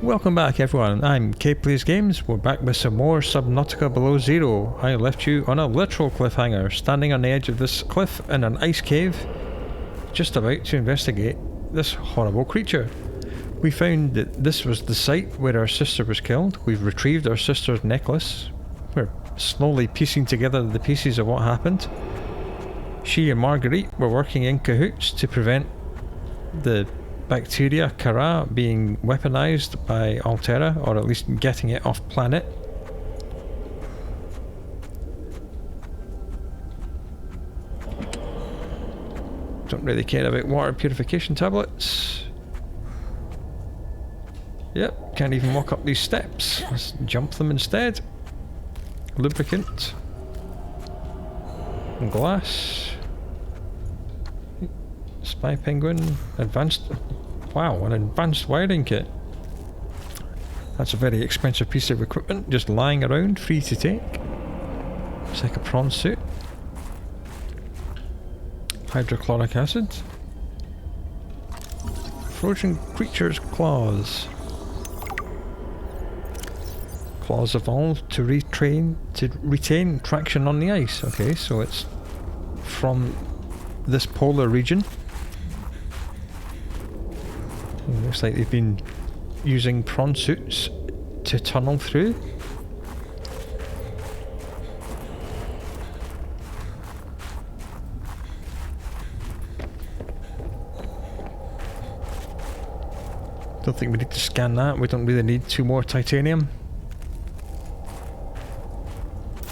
Welcome back everyone, I'm Kate Plays Games. We're back with some more Subnautica Below Zero. I left you on a literal cliffhanger, standing on the edge of this cliff in an ice cave, just about to investigate this horrible creature. We found that this was the site where our sister was killed. We've retrieved our sister's necklace. We're slowly piecing together the pieces of what happened. She and Marguerite were working in cahoots to prevent the bacteria Kara being weaponized by Altera, or at least getting it off planet. Don't really care about water purification tablets. Yep, can't even walk up these steps. Let's jump them instead. Lubricant. And glass. Spy penguin. Advanced. Wow, an advanced wiring kit. That's a very expensive piece of equipment just lying around, free to take. It's like a prawn suit. Hydrochloric acid. Frozen creature's claws. Claws evolved to retain traction on the ice. Okay, so it's from this polar region. It looks like they've been using prawn suits to tunnel through. Don't think we need to scan that. We don't really need 2 more titanium.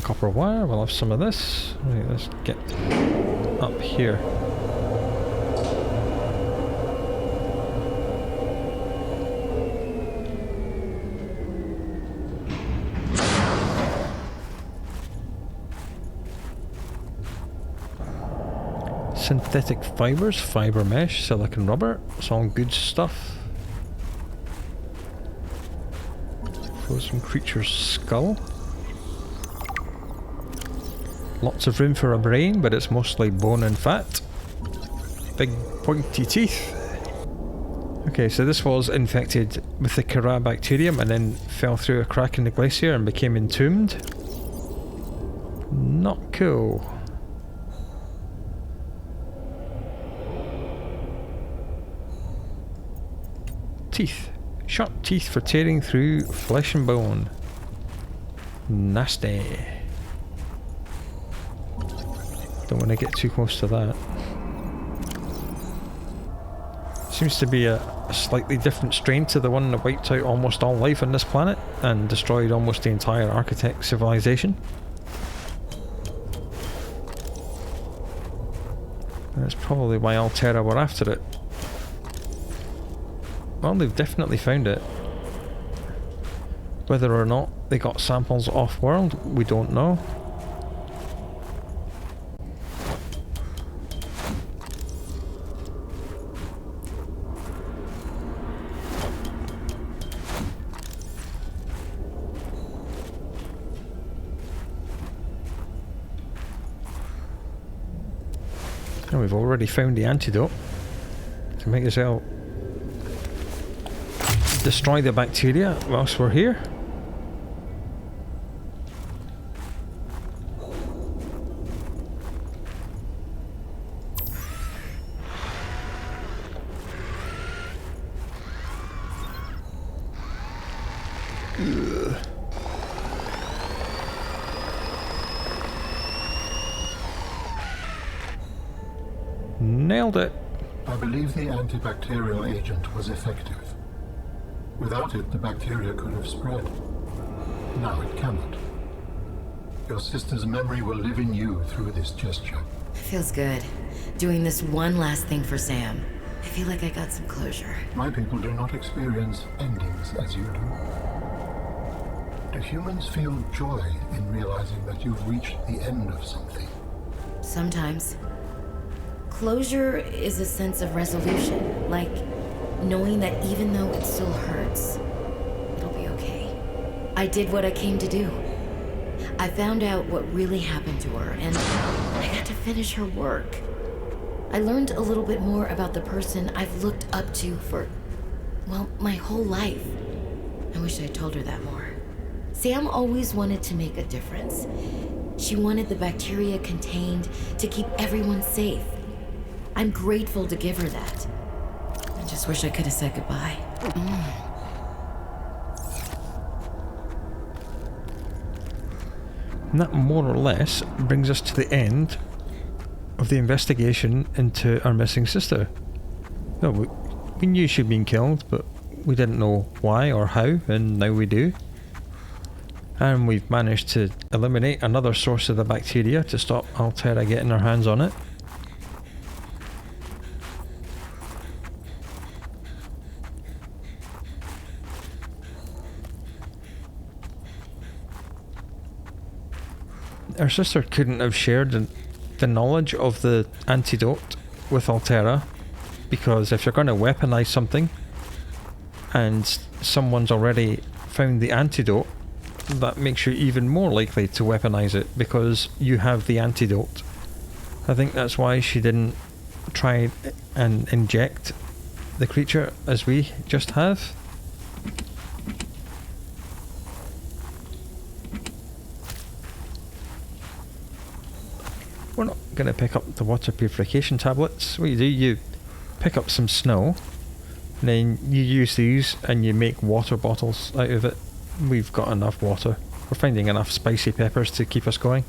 Copper wire, we'll have some of this. Right, let's get up here. Synthetic fibers, fiber mesh, silicon rubber, it's all good stuff. Frozen creature's skull. Lots of room for a brain, but it's mostly bone and fat. Big pointy teeth. Okay, so this was infected with the Kara bacterium and then fell through a crack in the glacier and became entombed. Not cool. Teeth. Sharp teeth for tearing through flesh and bone. Nasty. Don't want to get too close to that. Seems to be a slightly different strain to the one that wiped out almost all life on this planet and destroyed almost the entire architect civilization. That's probably why Altera were after it. Well, they've definitely found it. Whether or not they got samples off-world, we don't know. And we've already found the antidote to make us out. Destroy the bacteria whilst we're here. Ugh. Nailed it. I believe the antibacterial agent was effective. Without it, the bacteria could have spread. Now it cannot. Your sister's memory will live in you through this gesture. Feels good. Doing this one last thing for Sam. I feel like I got some closure. My people do not experience endings as you do. Do humans feel joy in realizing that you've reached the end of something? Sometimes. Closure is a sense of resolution, like knowing that even though it still hurts, it'll be okay. I did what I came to do. I found out what really happened to her, and I got to finish her work. I learned a little bit more about the person I've looked up to for, well, my whole life. I wish I told her that more. Sam always wanted to make a difference. She wanted the bacteria contained to keep everyone safe. I'm grateful to give her that. I just wish I could have said goodbye. And that more or less brings us to the end of the investigation into our missing sister. No, we knew she'd been killed, but we didn't know why or how, and now we do. And we've managed to eliminate another source of the bacteria to stop Altera getting her hands on it. Our sister couldn't have shared the knowledge of the antidote with Altera, because if you're going to weaponize something and someone's already found the antidote, that makes you even more likely to weaponize it because you have the antidote. I think that's why she didn't try and inject the creature as we just have. We're not going to pick up the water purification tablets. What you pick up some snow, and then you use these and you make water bottles out of it. We've got enough water. We're finding enough spicy peppers to keep us going.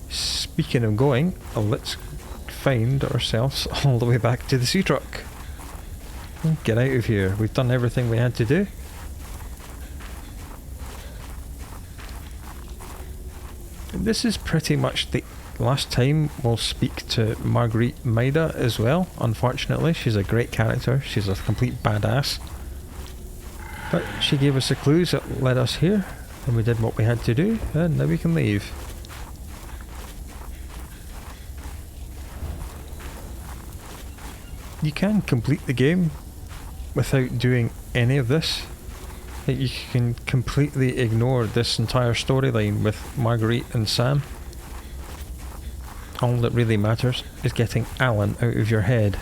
Speaking of going, let's find ourselves all the way back to the sea truck. Get out of here. We've done everything we had to do. This is pretty much the last time we'll speak to Marguerite Maida as well, unfortunately. She's a great character, she's a complete badass. But she gave us the clues that led us here, and we did what we had to do, and now we can leave. You can complete the game without doing any of this. You can completely ignore this entire storyline with Marguerite and Sam. All that really matters is getting Alan out of your head.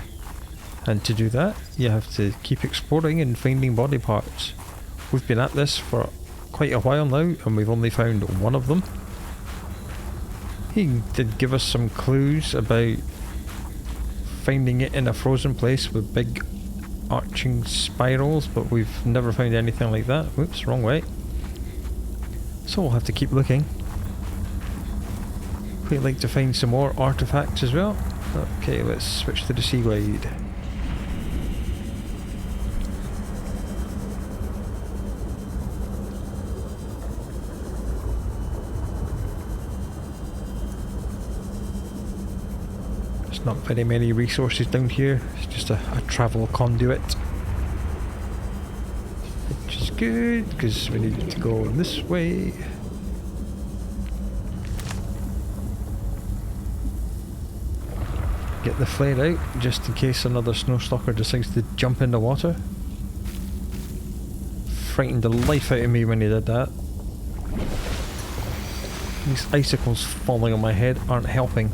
And to do that, you have to keep exploring and finding body parts. We've been at this for quite a while now, and we've only found one of them. He did give us some clues about finding it in a frozen place with big arching spirals, but we've never found anything like that. Whoops, wrong way. So we'll have to keep looking. We'd like to find some more artifacts as well. Okay, let's switch to the sea glide. There's not very many resources down here. It's just a travel conduit. Which is good, because we need to go this way. Get the flare out, just in case another snowstalker decides to jump in the water. Frightened the life out of me when he did that. These icicles falling on my head aren't helping.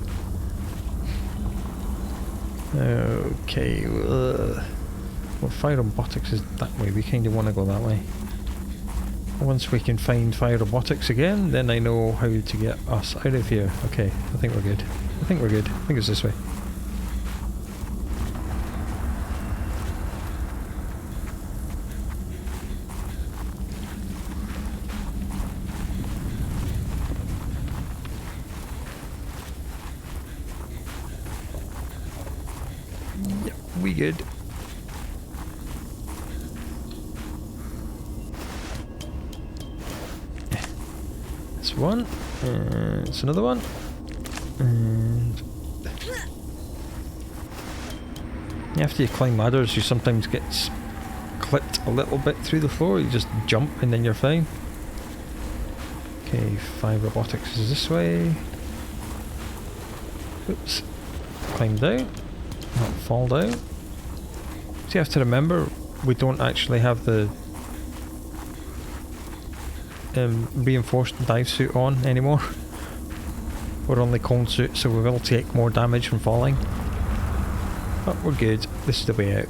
Okay, well, fire robotics is that way. We kind of want to go that way. Once we can find fire robotics again, then I know how to get us out of here. Okay, I think we're good. I think we're good. I think it's this way. Yep, we good. That's one, and it's another one, and after you climb ladders you sometimes get clipped a little bit through the floor. You just jump and then you're fine. Okay, 5 robotics is this way. Oops. Climb down, not fall down. So you have to remember, we don't actually have the reinforced dive suit on anymore. We're only cold suit, so we will take more damage from falling. But we're good. This is the way out.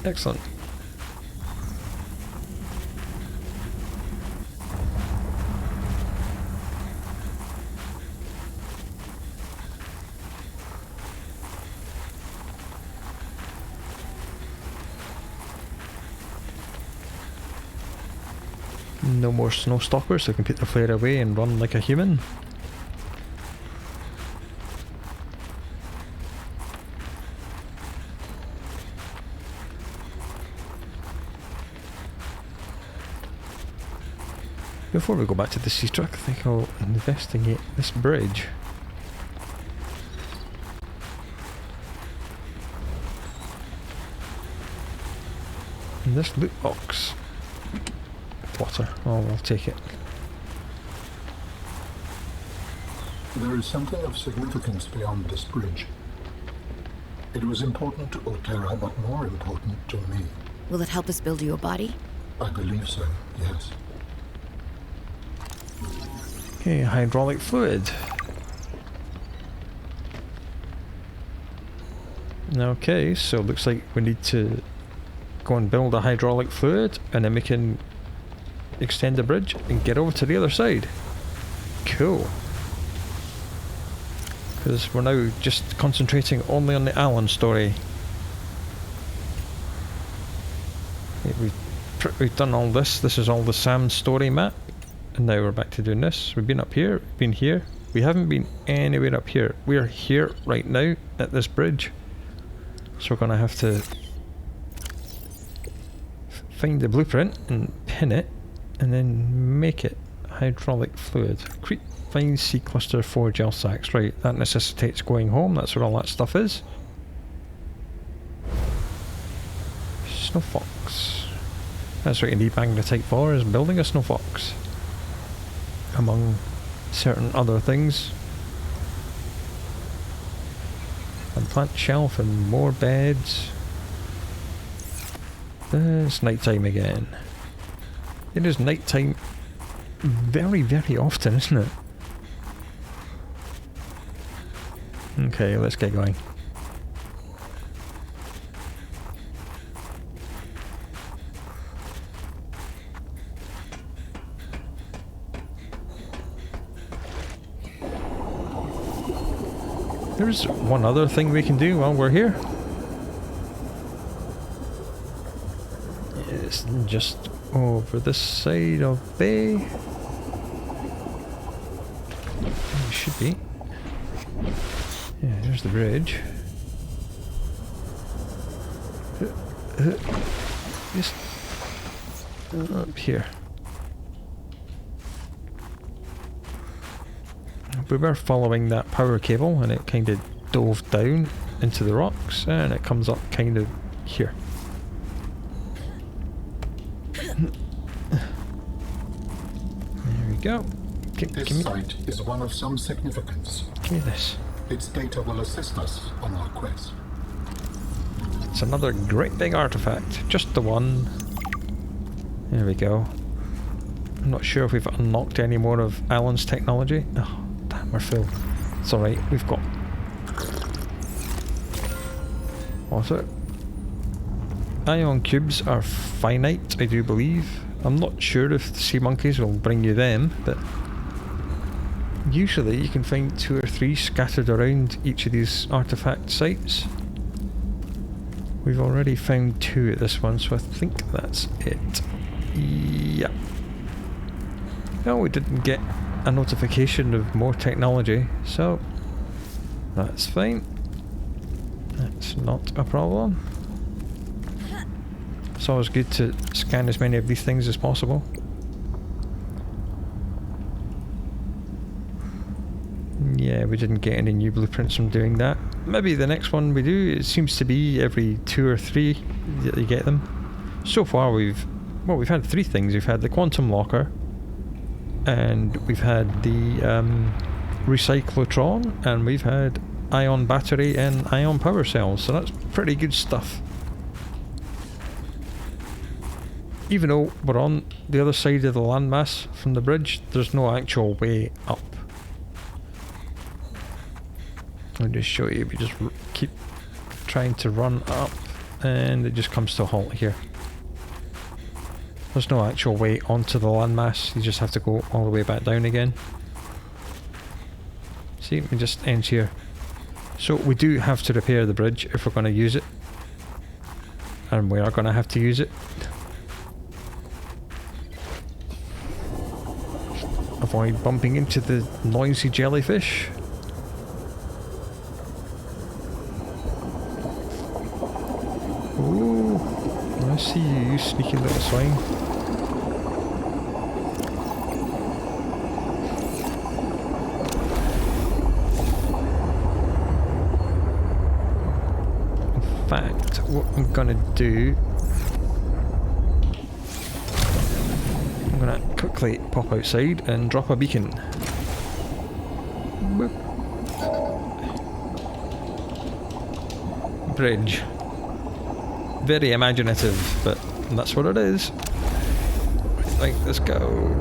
Excellent. No more snow stalkers, so I can put the flare away and run like a human. Before we go back to the sea truck, I think I'll investigate this bridge. And this loot box. Water. Oh, I'll take it. There is something of significance beyond this bridge. It was important to Altera, but more important to me. Will it help us build you a body? I believe so, yes. Okay, hydraulic fluid. Okay, so it looks like we need to go and build a hydraulic fluid, and then we can extend the bridge and get over to the other side. Cool. Because we're now just concentrating only on the Alan story. Yeah, we've done all this. This is all the Sam story map. And now we're back to doing this. We've been up here, we've been here. We haven't been anywhere up here. We're here right now at this bridge. So we're going to have to find the blueprint and pin it and then make it hydraulic fluid. Find sea cluster 4 gel sacks. Right, that necessitates going home. That's where all that stuff is. Snow fox. That's what you need magnetite for, is building a snow fox. Among certain other things. And plant shelf and more beds. It's nighttime again. It is nighttime very, very often, isn't it? Okay, let's get going. There's one other thing we can do while we're here. It's just over this side of bay. It should be. Yeah, there's the bridge. Just up here. We were following that power cable and it kind of dove down into the rocks and it comes up kind of here. There we go. This site is one of some significance. Give me this. Its data will assist us on our quest. It's another great big artifact. Just the one. There we go. I'm not sure if we've unlocked any more of Alan's technology. Oh, damn, we're full. It's alright, we've got... What's it? Ion cubes are finite, I do believe. I'm not sure if the sea monkeys will bring you them, but... usually you can find 2 or 3 scattered around each of these artifact sites. We've already found 2 at this one, so I think that's it. Yeah. No, we didn't get a notification of more technology, so that's fine. That's not a problem. It's always good to scan as many of these things as possible. Yeah, we didn't get any new blueprints from doing that. Maybe the next one we do, it seems to be every 2 or 3 that you get them. So far we've had 3 things. We've had the quantum locker, and we've had the recyclotron, and we've had ion battery and ion power cells, so that's pretty good stuff. Even though we're on the other side of the landmass from the bridge, there's no actual way up. I'll just show you, we just keep trying to run up and it just comes to a halt here. There's no actual way onto the landmass, you just have to go all the way back down again. See, it just ends here. So we do have to repair the bridge if we're going to use it. And we are going to have to use it. avoid bumping into the noisy jellyfish. Ooh, I see you, you sneaky little swine. In fact, what I'm gonna do, I'm gonna quickly pop outside and drop a beacon. Boop. Bridge. Very imaginative, but that's what it is. Right, let's go.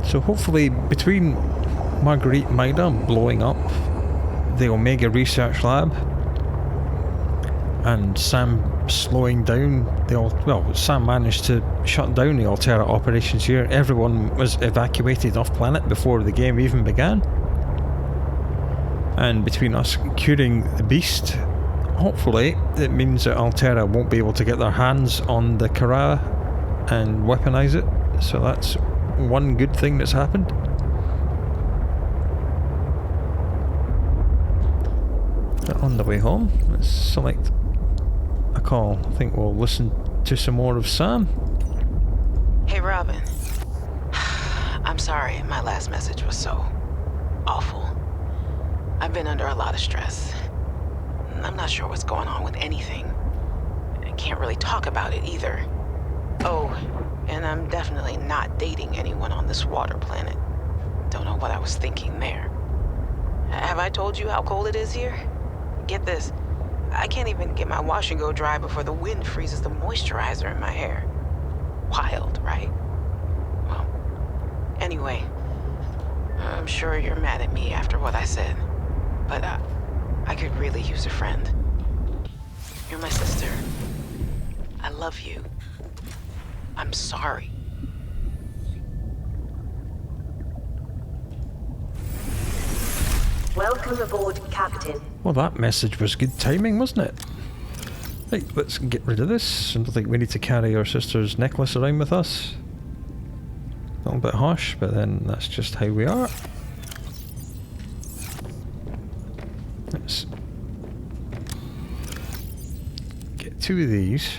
So hopefully between Marguerite Maida blowing up the Omega Research Lab and Sam slowing down Sam managed to shut down the Altera operations here. Everyone was evacuated off planet before the game even began. And between us curing the beast, hopefully it means that Altera won't be able to get their hands on the Kara and weaponize it. So that's one good thing that's happened. On the way home, let's select a call. I think we'll listen to some more of Sam. Hey Robin. I'm sorry my last message was so awful. I've been under a lot of stress. I'm not sure what's going on with anything. I can't really talk about it either. Oh, and I'm definitely not dating anyone on this water planet. Don't know what I was thinking there. Have I told you how cold it is here? Get this, I can't even get my wash and go dry before the wind freezes the moisturizer in my hair. Wild, right? Well, anyway, I'm sure you're mad at me after what I said, but I could really use a friend. You're my sister. I love you. I'm sorry. Welcome aboard, Captain. Well, that message was good timing, wasn't it? Right, let's get rid of this. I don't think we need to carry our sister's necklace around with us. A little bit harsh, but then that's just how we are. Let's get two of these.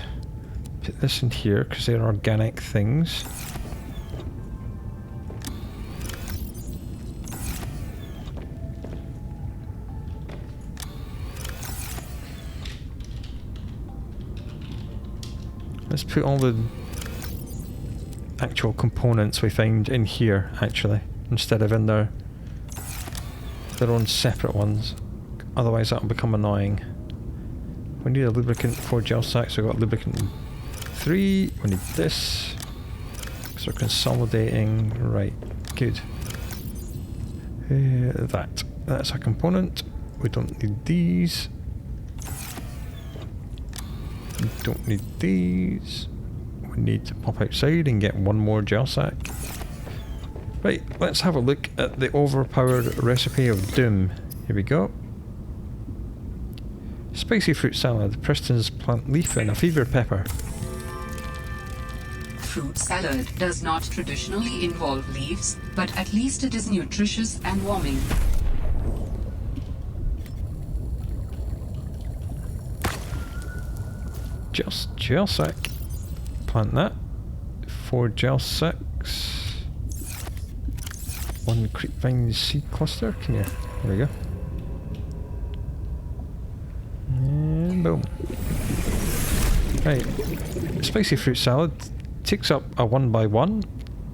Put this in here because they're organic things. Let's put all the actual components we find in here, actually, instead of in their own separate ones. Otherwise that'll become annoying. We need a lubricant for gel sacks, so we've got lubricant 3. We need this. Because we're consolidating. Right, good. That's a component. We don't need these. We don't need these. We need to pop outside and get one more gel sack. Right, let's have a look at the overpowered recipe of doom. Here we go. Spicy fruit salad, Preston's plant leaf and a fever pepper. Fruit salad does not traditionally involve leaves, but at least it is nutritious and warming. Just gel sack. Plant that. 4 gel sacks. 1 creepvine seed cluster. Come here. There we go. And boom. Right. Spicy fruit salad takes up a 1x1.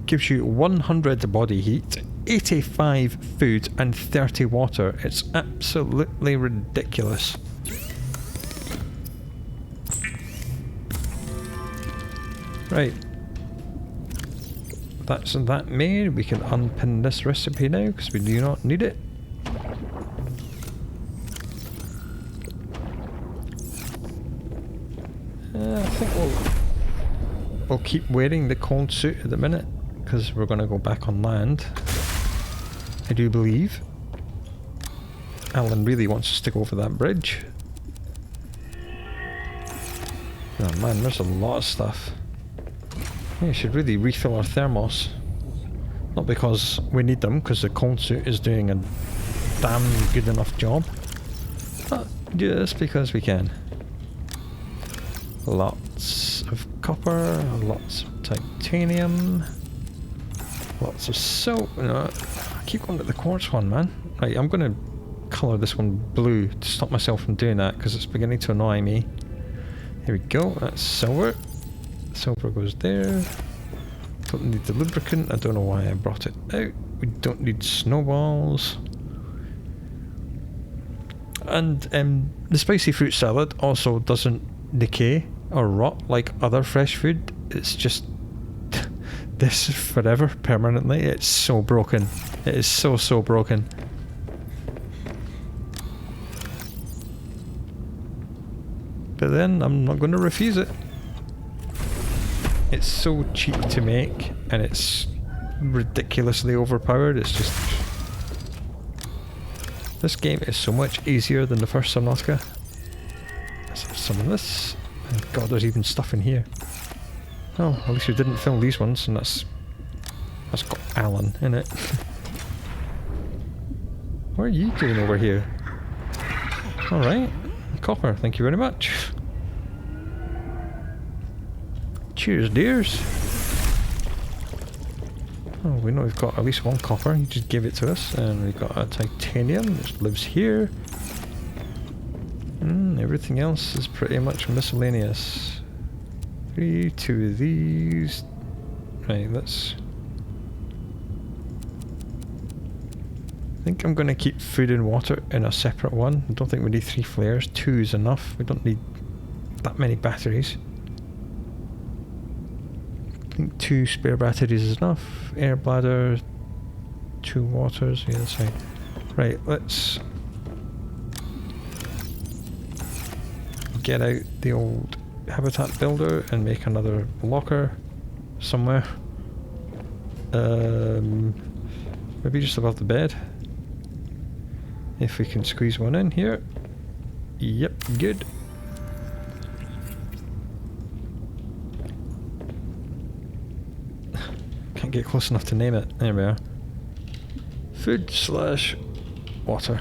Gives you 100 body heat, 85 food and 30 water. It's absolutely ridiculous. Right, that's that made. We can unpin this recipe now because we do not need it. I think we'll we'll keep wearing the cold suit at the minute, because we're going to go back on land. I do believe. Alan really wants us to go over that bridge. Oh man, there's a lot of stuff. Yeah, we should really refill our thermos. Not because we need them, because the cold suit is doing a damn good enough job. But just because we can. Lots of copper, lots of titanium, lots of soap. No, I keep going to the quartz one, man. Right, I'm going to colour this one blue to stop myself from doing that, because it's beginning to annoy me. Here we go, that's silver. Silver goes there. Don't need the lubricant, I don't know why I brought it out. We don't need snowballs. And the spicy fruit salad also doesn't decay or rot like other fresh food. It's just this forever, permanently. It's so broken. It is so broken. But then I'm not going to refuse it. It's so cheap to make and it's ridiculously overpowered. It's just... This game is so much easier than the first Subnautica. Let's have some of this. Oh god, there's even stuff in here. Oh, at least we didn't fill these ones, and that's got Alan in it. What are you doing over here? Alright. Copper, thank you very much. Cheers, dears. Oh, we know we've got at least one copper. You just gave it to us. And we've got a titanium, which lives here. Everything else is pretty much miscellaneous. 2 of these. Right, let's... I think I'm going to keep food and water in a separate one. I don't think we need 3 flares. 2 is enough. We don't need that many batteries. I think 2 spare batteries is enough. Air bladder, 2 waters. Yeah, that's fine. Right, let's get out the old habitat builder and make another locker somewhere. Maybe just above the bed. If we can squeeze one in here. Yep, good. Can't get close enough to name it. There we are. Food / water.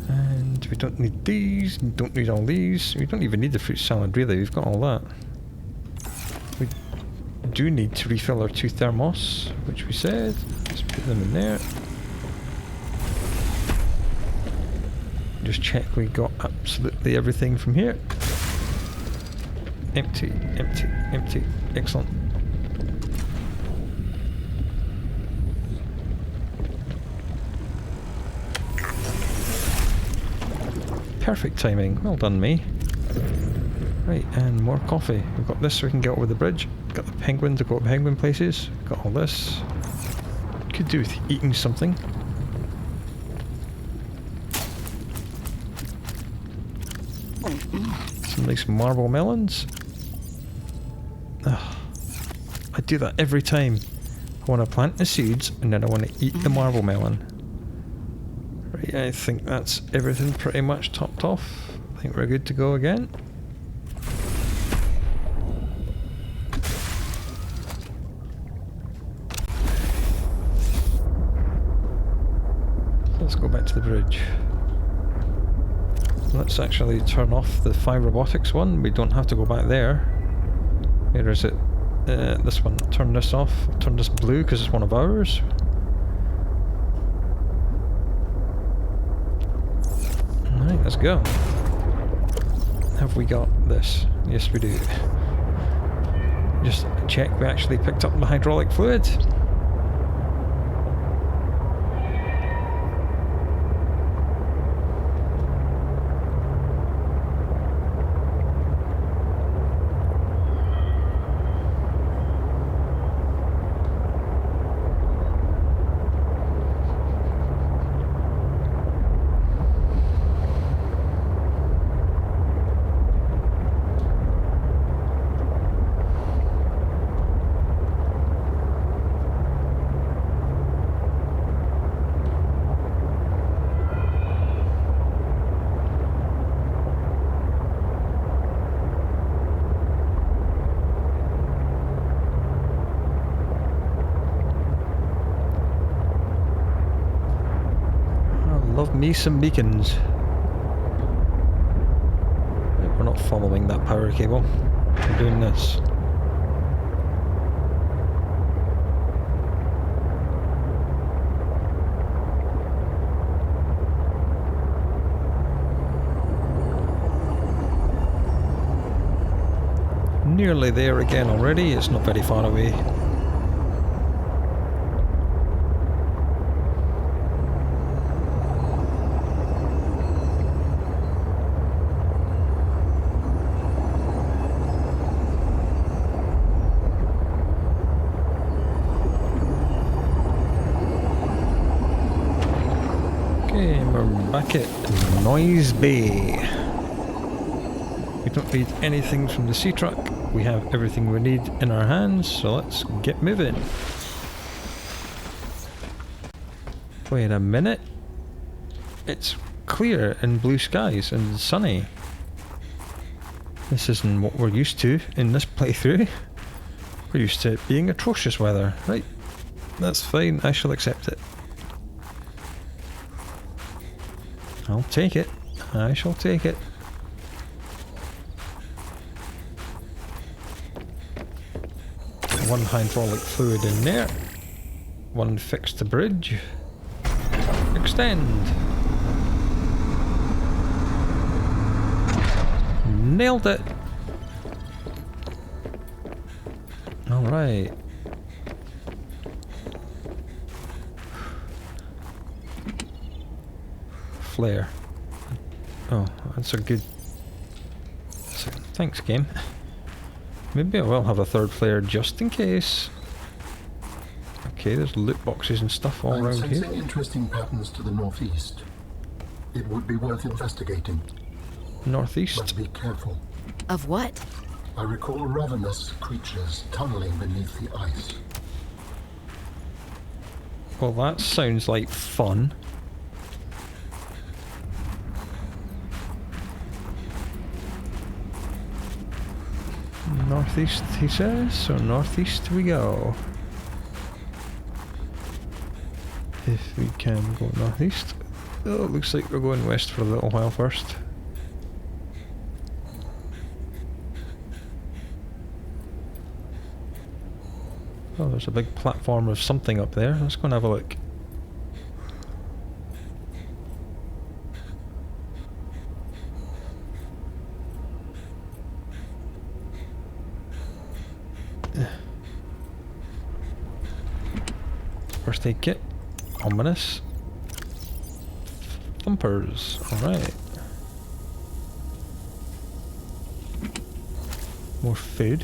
And we don't need these, don't need all these. We don't even need the fruit salad really, we've got all that. We do need to refill our 2 thermos, which we said. Let's put them in there. Just check we got absolutely everything from here. Empty, empty, empty. Excellent. Perfect timing. Well done, me. Right, and more coffee. We've got this so we can get over the bridge. Got the penguin to go to penguin places. Got all this. Could do with eating something. Some nice marble melons. Ugh. I do that every time. I want to plant the seeds and then I want to eat the marble melon. Right, I think that's everything pretty much topped off. I think we're good to go again. Let's go back to the bridge. Let's actually turn off the 5 robotics one. We don't have to go back there. Where is it? This one. Turn this off. Turn this blue because it's one of ours. Alright, let's go. Have we got this? Yes, we do. Just check we actually picked up the hydraulic fluid. love me some beacons. Right, we're not following that power cable. We're doing this. Nearly there again already, it's not very far away. Okay, we're back at Noise Bay. We don't need anything from the sea truck. We have everything we need in our hands, so let's get moving. Wait a minute. It's clear and blue skies and sunny. This isn't what we're used to in this playthrough. We're used to it being atrocious weather. Right, that's fine, I shall accept it. I'll take it. I shall take it. One hydraulic fluid in there. One fix the bridge. Extend. Nailed it. Alright. Flare. Oh, that's a good... Thanks, game. Maybe I will have a third flare just in case. Okay, there's loot boxes and stuff all I'm around sensing here. interesting patterns to the northeast. It would be worth investigating, Northeast. but be careful. Of what? I recall ravenous creatures tunneling beneath the ice. Well, that sounds like fun. Northeast, he says, so northeast we go. If we can go northeast. Oh, it looks like we're going west for a little while first. Oh, there's a big platform of something up there. Let's go and have a look. First aid kit. Ominous. Thumpers. Alright. More food.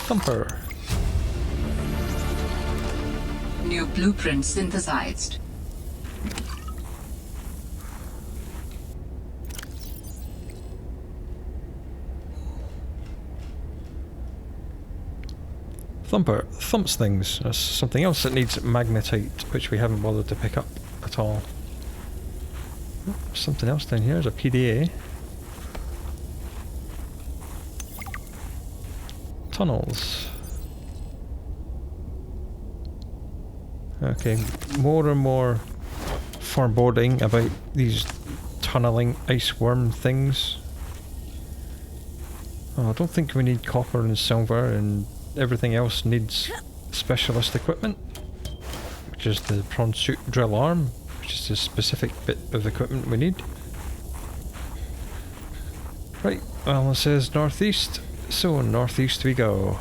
Thumper. New blueprint synthesized. Thumper thumps things. That's something else that needs magnetite, which we haven't bothered to pick up at all. Oh, something else down here. There's a PDA. Tunnels. Okay, more and more foreboding about these tunneling ice worm things. Oh, I don't think we need copper and silver, and everything else needs specialist equipment, which is the prawn suit drill arm, which is the specific bit of equipment we need. Right, well, it says northeast, so northeast we go.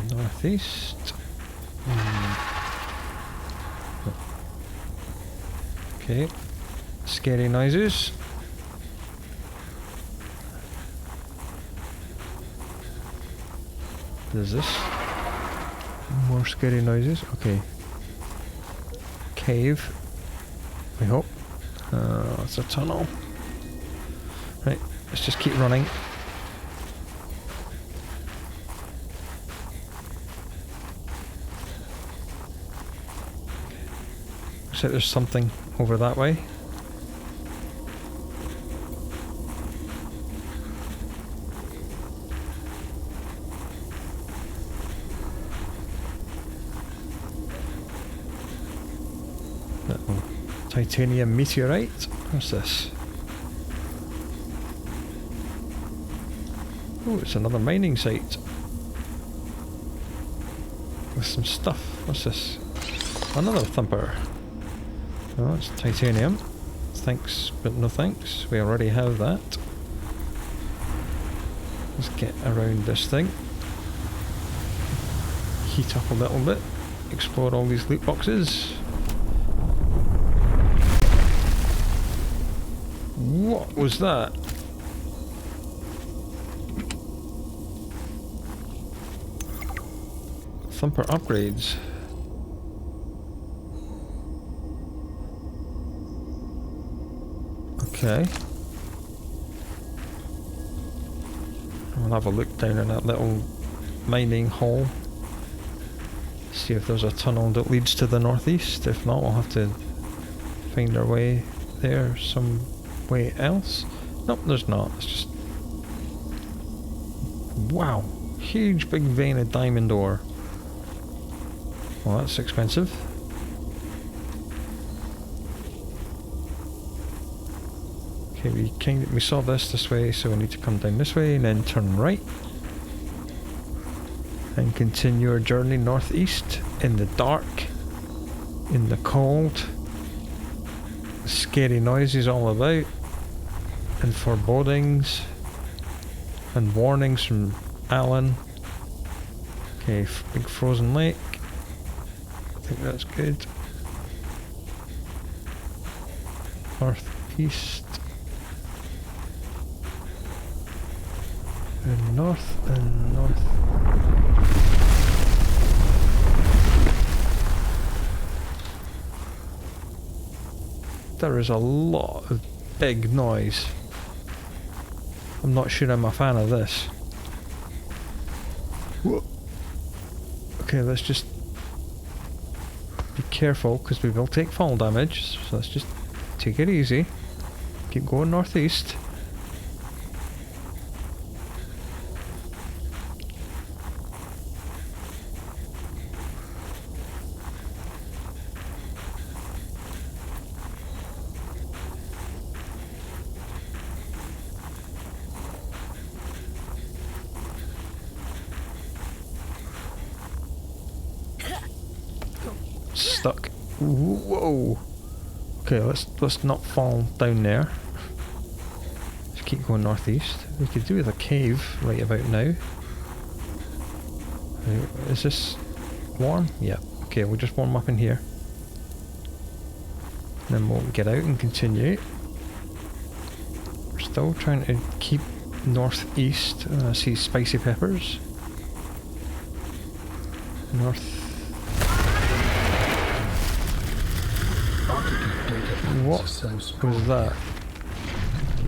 Northeast. Okay. Scary noises. What is this? More scary noises. Okay. Cave. We hope. It's a tunnel. Right. Let's just keep running. Looks like there's something over that way. Little titanium meteorite. What's this? Oh, it's another mining site. With some stuff. What's this? Another thumper. Oh, it's titanium. Thanks, but no thanks. We already have that. Let's get around this thing. Heat up a little bit. Explore all these loot boxes. What was that? Thumper upgrades. Okay. I'll have a look down in that little mining hole. See if there's a tunnel that leads to the northeast. If not, we'll have to find our way there some way else. Nope, there's not. It's just... Wow. Huge big vein of diamond ore. Well, that's expensive. Okay, we saw this way, so we need to come down this way and then turn right. And continue our journey northeast in the dark, in the cold. Scary noises all about, and forebodings, and warnings from Alan. Okay, big frozen lake. I think that's good. Northeast. And north and north. There is a lot of big noise. I'm not sure I'm a fan of this. Whoa. Okay, let's just be careful because we will take fall damage. So let's just take it easy. Keep going northeast. Stuck. Whoa. Okay, let's not fall down there. Just keep going northeast. We could do with a cave right about now. Is this warm? Yeah. Okay, we'll just warm up in here. Then we'll get out and continue. We're still trying to keep northeast. I see spicy peppers. North. What was that?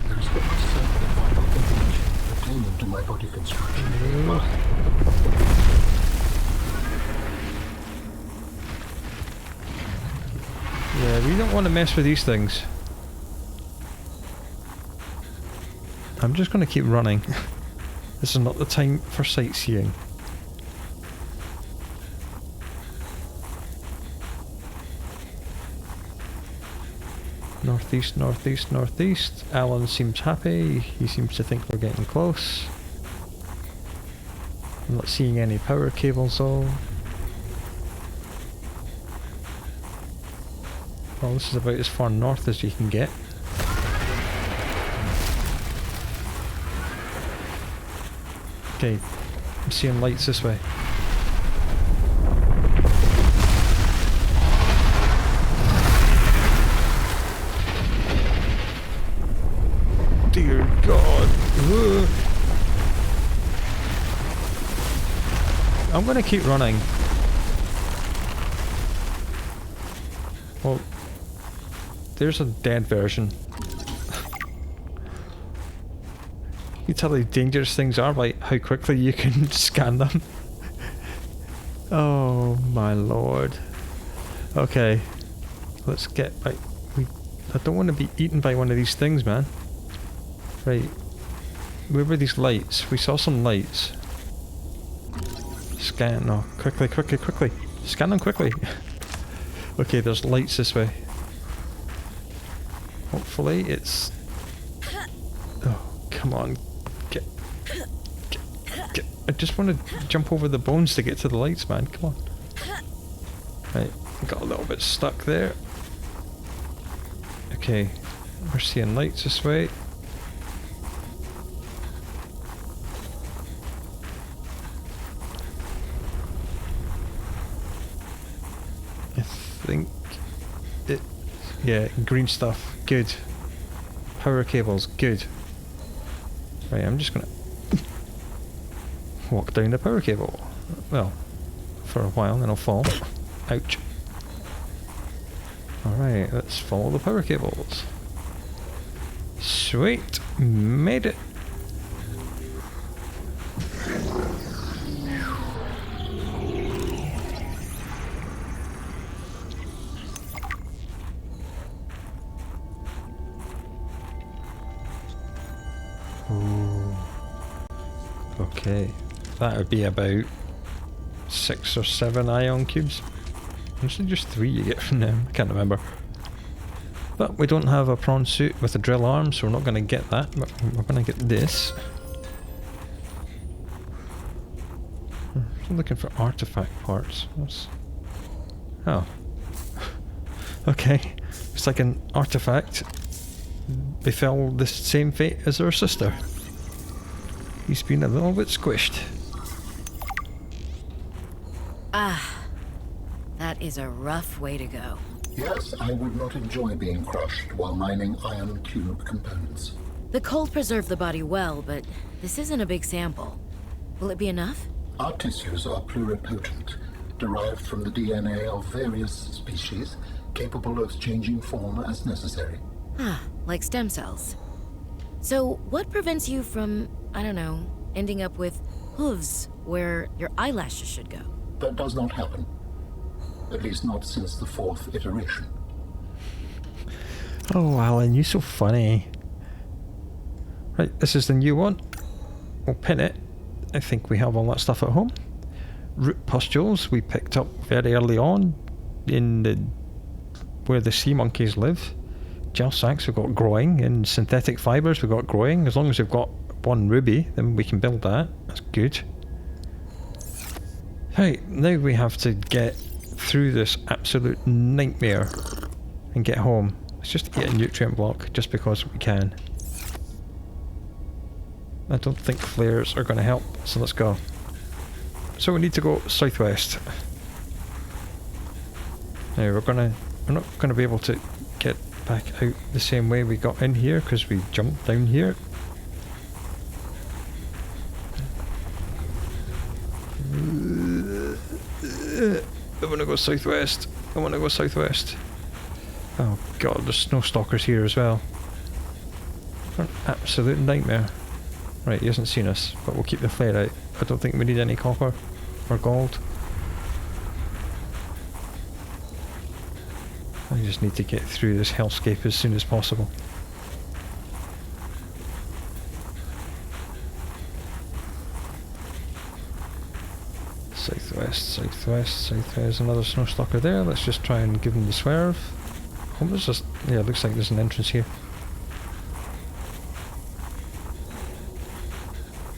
There's the percent of vital information pertaining to my body construction. Yeah, we don't want to mess with these things. I'm just going to keep running. This is not the time for sightseeing. Northeast, northeast, northeast. Alan seems happy. He seems to think we're getting close. I'm not seeing any power cables though. Well, this is about as far north as you can get. Okay, I'm seeing lights this way. Dear God. Whoa. I'm gonna keep running. Well, there's a dead version. You tell how dangerous things are by how quickly you can scan them. Oh my lord. Okay. let's get back. I don't want to be eaten by one of these things, man. Right. Where were these lights? We saw some lights. Scan. No, quickly, quickly, quickly. Scan them quickly. Okay, there's lights this way. Hopefully it's... Oh, come on. Get. I just want to jump over the bones to get to the lights, man. Come on. Right, got a little bit stuck there. Okay, we're seeing lights this way. I think it... Yeah, green stuff. Good. Power cables. Good. Right, I'm just gonna walk down the power cable. Well, for a while, then I'll fall. Ouch. Alright, let's follow the power cables. Sweet! Made it! Ooh. Okay, that would be about 6 or 7 ion cubes. Actually, just 3 you get from them. I can't remember. But we don't have a prawn suit with a drill arm, so we're not going to get that. But we're going to get this. I'm looking for artifact parts. Oh. Okay. It's like an artifact befell the same fate as our sister. He's been a little bit squished. Ah. That is a rough way to go. Yes, I would not enjoy being crushed while mining ion cube components. The cold preserved the body well, but this isn't a big sample. Will it be enough? Our tissues are pluripotent, derived from the DNA of various species, capable of changing form as necessary. Ah, like stem cells. So, what prevents you from, I don't know, ending up with hooves where your eyelashes should go? That does not happen. At least not since the 4th iteration. Oh, Alan, you're so funny. Right, this is the new one. We'll pin it. I think we have all that stuff at home. Root pustules we picked up very early on in the where the sea monkeys live. Gel sacks we've got growing, and synthetic fibres we've got growing. As long as we've got 1 ruby, then we can build that. That's good. Right, now we have to get through this absolute nightmare and get home. Let's just eat a nutrient block just because we can. I don't think flares are going to help, so let's go. So we need to go southwest. Now we're not gonna be able to get back out the same way we got in here because we jumped down here. I want to go southwest. I want to go southwest. Oh god, there's snow stalkers here as well. What an absolute nightmare. Right, he hasn't seen us, but we'll keep the flare out. I don't think we need any copper or gold. I just need to get through this hellscape as soon as possible. Southwest, southwest, southwest. Another snow stalker there. Let's just try and give him the swerve. Oh, there's just... yeah, it looks like there's an entrance here.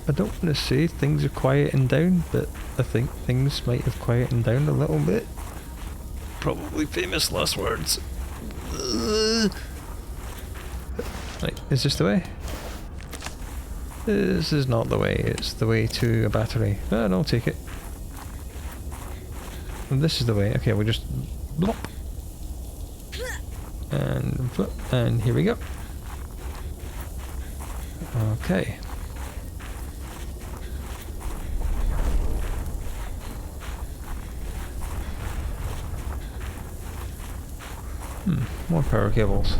I don't want to say things are quieting down, but I think things might have quietened down a little bit. Probably famous last words. Right, is this the way? This is not the way, it's the way to a battery. No, I'll take it. And this is the way. Okay, we'll just blop. And flip, and here we go. Okay. More power cables.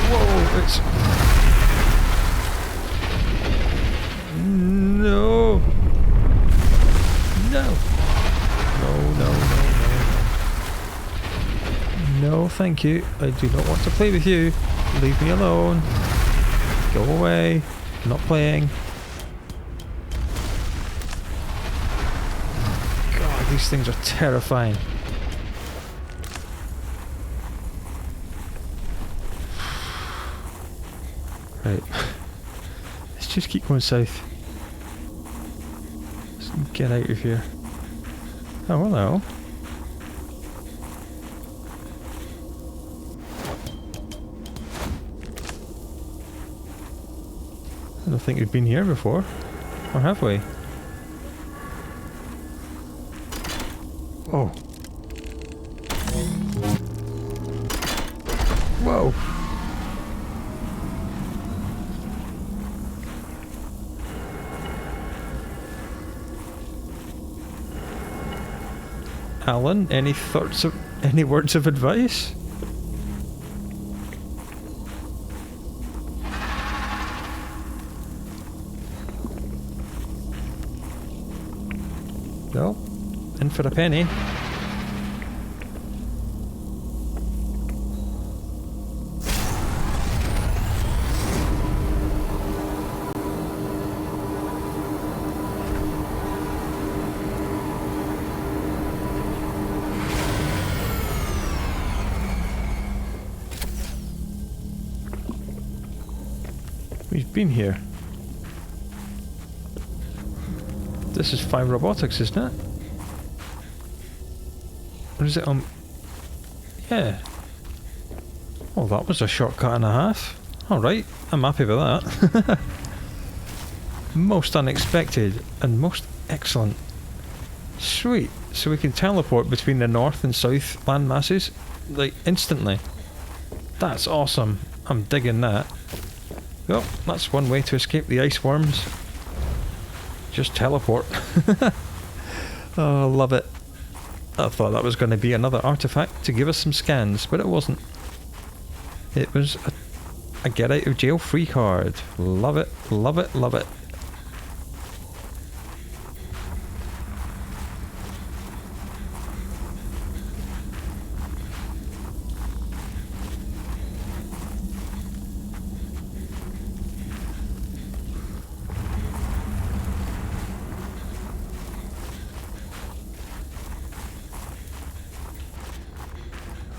Whoa, it's... No! No! No, no, no, no, no. thank you. I do not want to play with you. Leave me alone. Go away. I'm not playing. God, these things are terrifying. Right. Let's just keep going south. Let's get out of here. Oh, hello. I don't think we've been here before. Or have we? Oh. Whoa. Alan, any words of advice? No? In for a penny. We've been here. This is 5 robotics, isn't it? Or is it yeah. Oh, that was a shortcut and a half. Alright, I'm happy with that. Most unexpected and most excellent. Sweet. So we can teleport between the north and south land masses, like, instantly. That's awesome. I'm digging that. Well, that's one way to escape the ice worms. Just teleport. Oh, love it. I thought that was going to be another artifact to give us some scans, but it wasn't. It was a get out of jail free card. Love it, love it, love it.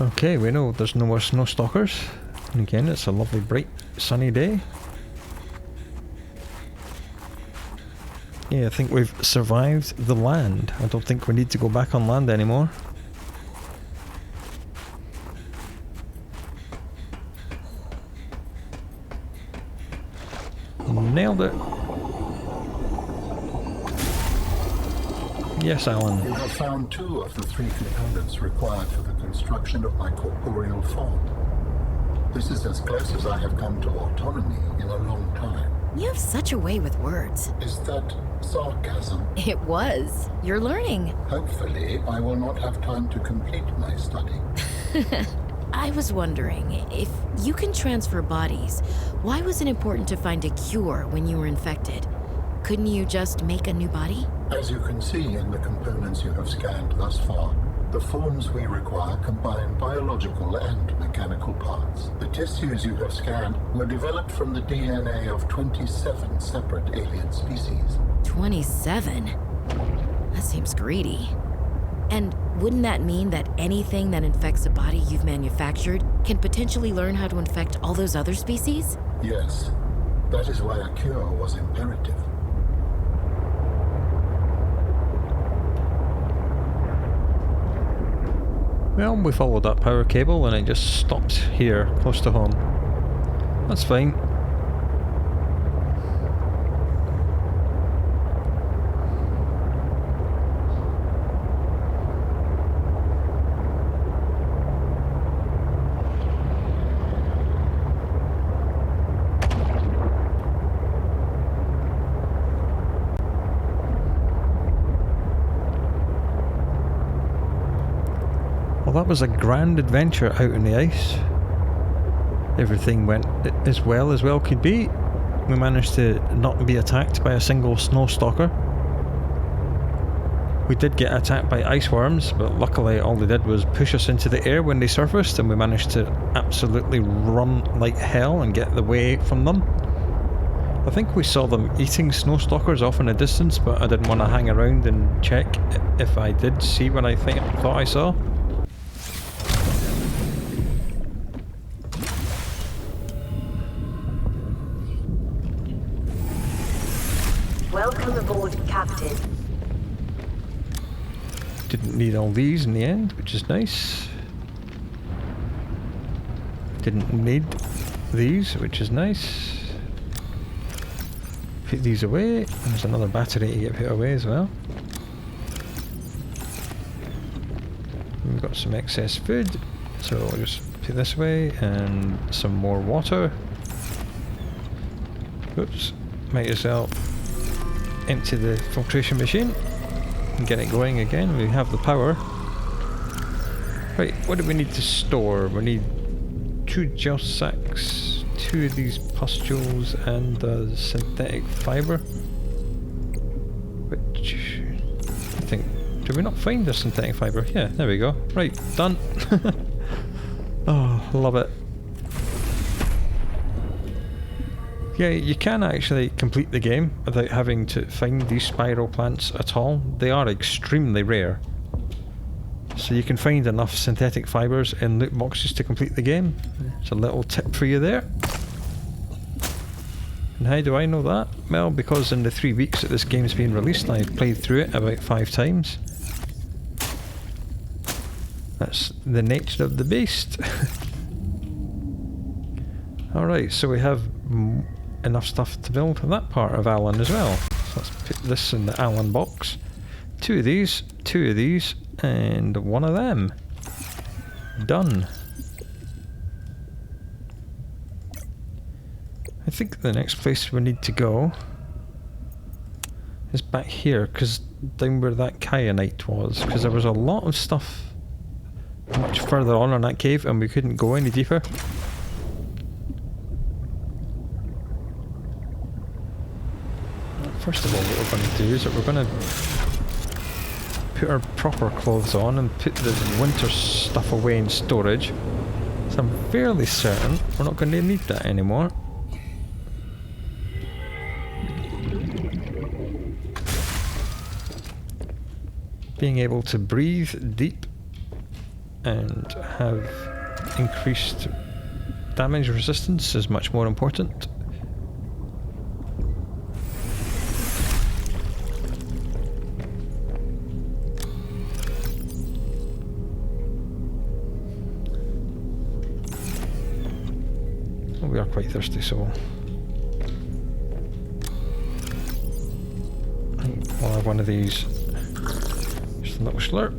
Okay, we know there's no more snow stalkers. And again, it's a lovely, bright, sunny day. Yeah, I think we've survived the land. I don't think we need to go back on land anymore. Nailed it. Yes, Alan. You have found 2 of the 3 components required for the construction of my corporeal form. This is as close as I have come to autonomy in a long time. You have such a way with words. Is that sarcasm? It was. You're learning. Hopefully, I will not have time to complete my study. I was wondering, if you can transfer bodies, why was it important to find a cure when you were infected? Couldn't you just make a new body? As you can see in the components you have scanned thus far, the forms we require combine biological and mechanical parts. The tissues you have scanned were developed from the DNA of 27 separate alien species. 27? That seems greedy. And wouldn't that mean that anything that infects a body you've manufactured can potentially learn how to infect all those other species? Yes, that is why a cure was imperative. Well, we followed that power cable and it just stopped here, close to home. That's fine. Well, that was a grand adventure out in the ice. Everything went as well could be. We managed to not be attacked by a single snow stalker. We did get attacked by ice worms, but luckily all they did was push us into the air when they surfaced, and we managed to absolutely run like hell and get away from them. I think we saw them eating snowstalkers off in the distance, but I didn't want to hang around and check if I did see what I thought I saw. Welcome aboard, Captain. Didn't need all these in the end, which is nice. Didn't need these, which is nice. Put these away. There's another battery to get put away as well. We've got some excess food, so I'll just put this away, and some more water. Oops, might as well empty the filtration machine and get it going again. We have the power. Right, what do we need to store? We need 2 gel sacks, 2 of these pustules, and synthetic fibre. Which I think, did we not find the synthetic fibre? Yeah, there we go. Right, done. Oh, love it. Yeah, you can actually complete the game without having to find these spiral plants at all. They are extremely rare. So you can find enough synthetic fibres in loot boxes to complete the game. It's a little tip for you there. And how do I know that? Well, because in the 3 weeks that this game's been released, I've played through it about 5 times. That's the nature of the beast. Alright, so we have enough stuff to build that part of Alan as well. So let's put this in the Alan box. 2 of these, 2 of these, and 1 of them. Done. I think the next place we need to go is back here, because down where that kyanite was, because there was a lot of stuff much further on in that cave and we couldn't go any deeper. First of all, what we're going to do is that we're going to put our proper clothes on and put the winter stuff away in storage. So I'm fairly certain we're not going to need that anymore. Being able to breathe deep and have increased damage resistance is much more important. We are quite thirsty, so we'll have one of these. Just a little slurp.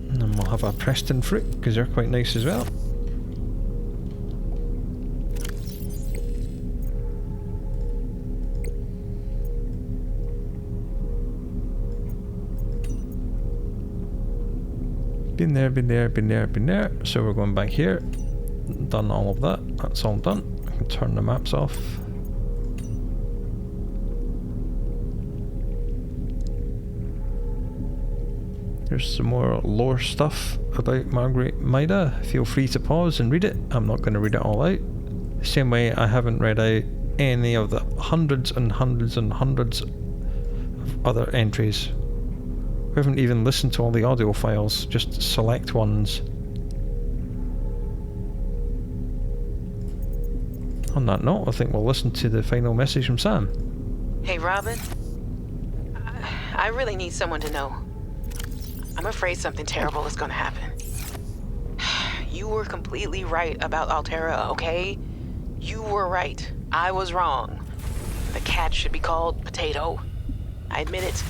And then we'll have a Preston fruit, because they're quite nice as well. Been there, been there, been there, been there. So we're going back here. Done all of that. That's all done. I can turn the maps off. There's some more lore stuff about Margaret Maida. Feel free to pause and read it. I'm not going to read it all out. Same way I haven't read out any of the hundreds and hundreds and hundreds of other entries. We haven't even listened to all the audio files, just select ones. On that note, I think we'll listen to the final message from Sam. Hey, Robin. I really need someone to know. I'm afraid something terrible is gonna happen. You were completely right about Altera, okay? You were right. I was wrong. The cat should be called Potato. I admit it.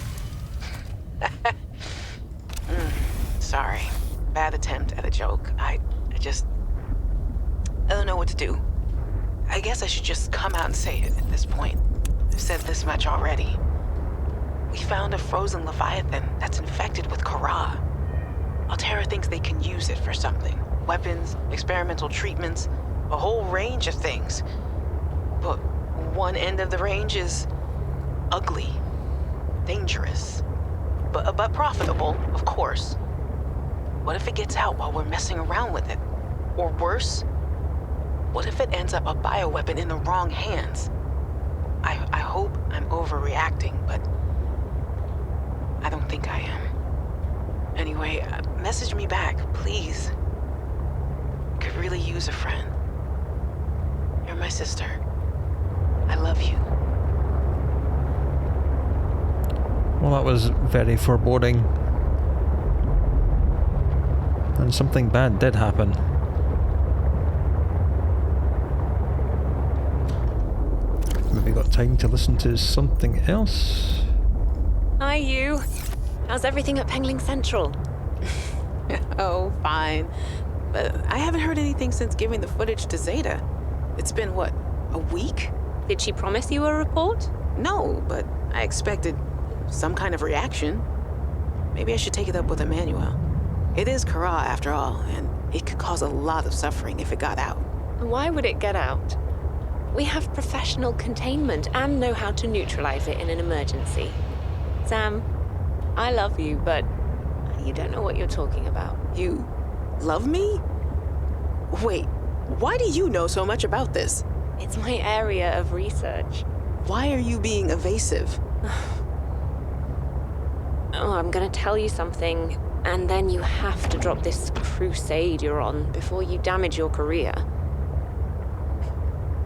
Sorry. Bad attempt at a joke. I don't know what to do. I guess I should just come out and say it at this point. I've said this much already. We found a frozen Leviathan that's infected with Kara. Altera thinks they can use it for something. Weapons, experimental treatments, a whole range of things. But one end of the range is ugly, dangerous, but profitable, of course. What if it gets out while we're messing around with it? Or worse, what if it ends up a bioweapon in the wrong hands? I hope I'm overreacting, but I don't think I am. Anyway, message me back, please. Could really use a friend. You're my sister. I love you. Well, that was very foreboding. And something bad did happen. Have we got time to listen to something else? Hi, you. How's everything at Pengling Central? Oh, fine. But I haven't heard anything since giving the footage to Zeta. It's been, what, a week? Did she promise you a report? No, but I expected some kind of reaction. Maybe I should take it up with Emmanuel. It is Kara, after all, and it could cause a lot of suffering if it got out. Why would it get out? We have professional containment and know how to neutralize it in an emergency. Sam, I love you, but you don't know what you're talking about. You love me? Wait, why do you know so much about this? It's my area of research. Why are you being evasive? Oh, I'm gonna tell you something, and then you have to drop this crusade you're on before you damage your career.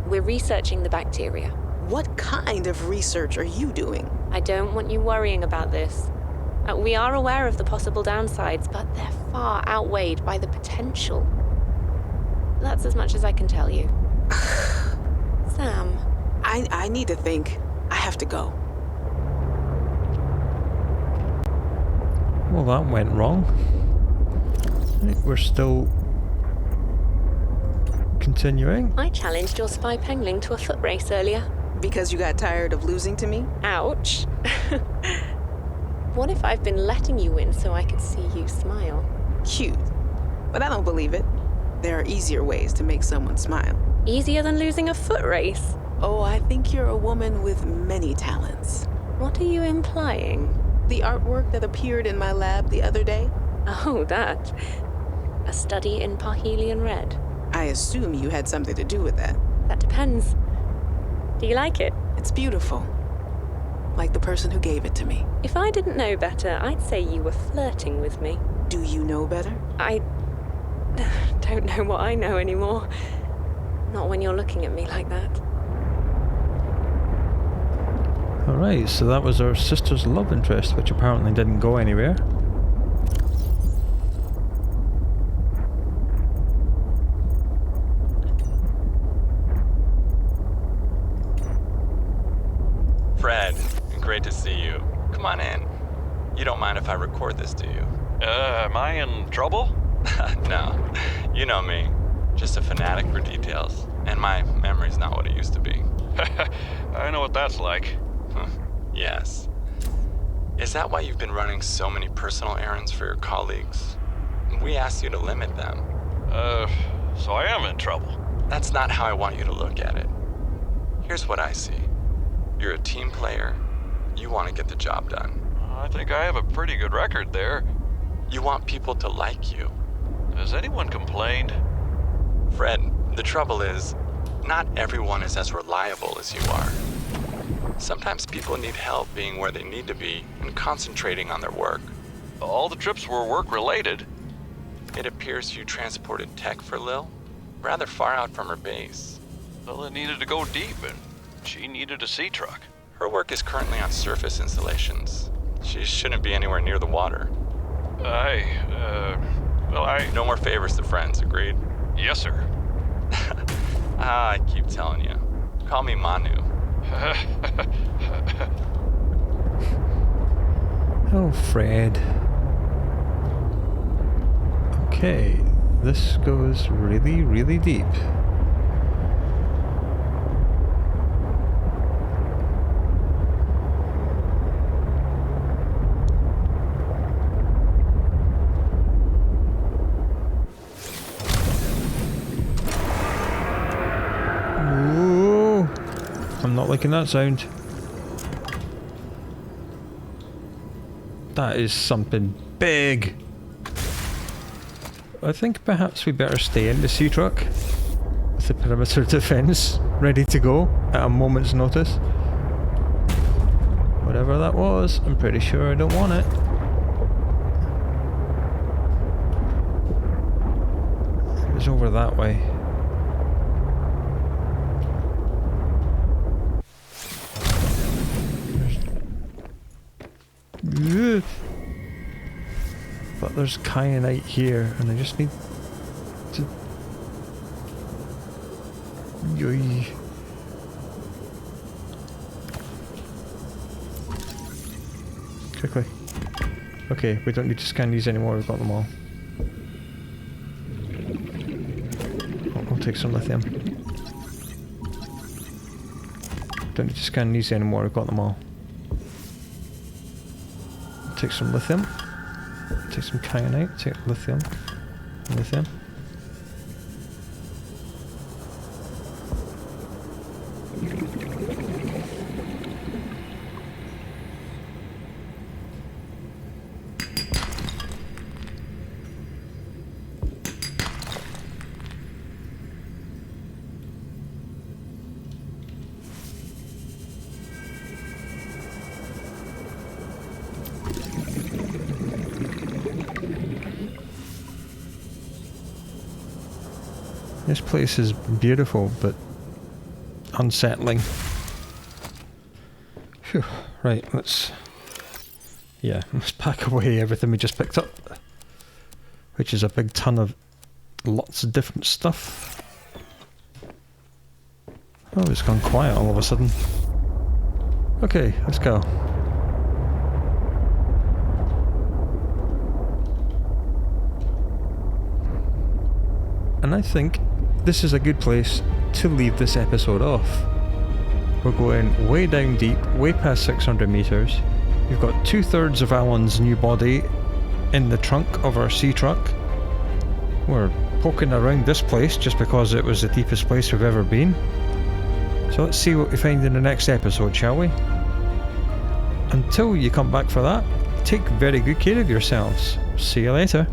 We're researching the bacteria. What kind of research are you doing? I don't want you worrying about this. We are aware of the possible downsides, but they're far outweighed by the potential. That's as much as I can tell you. Sam. I need to think. I have to go. Well, that went wrong. Right, we're still continuing. I challenged your spy Pengling to a foot race earlier. Because you got tired of losing to me? Ouch. What if I've been letting you win so I could see you smile? Cute. But I don't believe it. There are easier ways to make someone smile. Easier than losing a foot race? Oh, I think you're a woman with many talents. What are you implying? The artwork that appeared in my lab the other day? Oh, that. A study in Parhelion Red. I assume you had something to do with that. That depends. Do you like it? It's beautiful. Like the person who gave it to me. If I didn't know better, I'd say you were flirting with me. Do you know better? I don't know what I know anymore. Not when you're looking at me like that. Alright, so that was our sister's love interest, which apparently didn't go anywhere. Fred, great to see you. Come on in. You don't mind if I record this, do you? Am I in trouble? No. You know me. Just a fanatic for details. And my memory's not what it used to be. I know what that's like. Yes. Is that why you've been running so many personal errands for your colleagues? We asked you to limit them. So I am in trouble. That's not how I want you to look at it. Here's what I see. You're a team player. You want to get the job done. I think I have a pretty good record there. You want people to like you. Has anyone complained? Fred, the trouble is, not everyone is as reliable as you are. Sometimes people need help being where they need to be and concentrating on their work. All the trips were work-related. It appears you transported tech for Lil, rather far out from her base. Well, it needed to go deep, and she needed a sea truck. Her work is currently on surface installations. She shouldn't be anywhere near the water. No No more favors to friends, agreed? Yes, sir. I keep telling you. Call me Manu. Oh, Fred. Okay, this goes really, really deep. Ooh, I'm not liking that sound. That is something big. I think perhaps we better stay in the sea truck with the perimeter defense ready to go at a moment's notice. Whatever that was, I'm pretty sure I don't want it. It was over that way. Ugh. But there's kyanite here, and I just need to... Yoy. Quickly. Okay, we don't need to scan these anymore, we've got them all. I'll take some lithium. Don't need to scan these anymore, we've got them all. Take some lithium. Take some kyanite, take lithium. Lithium. This place is beautiful, but unsettling. Phew. Right, let's pack away everything we just picked up. Which is a big ton of lots of different stuff. Oh, it's gone quiet all of a sudden. Okay, let's go. And I think this is a good place to leave this episode off. We're going way down deep, way past 600 meters. We've got 2/3 of Alan's new body in the trunk of our sea truck. We're poking around this place just because it was the deepest place we've ever been. So let's see what we find in the next episode, shall we? Until you come back for that, take very good care of yourselves. See you later.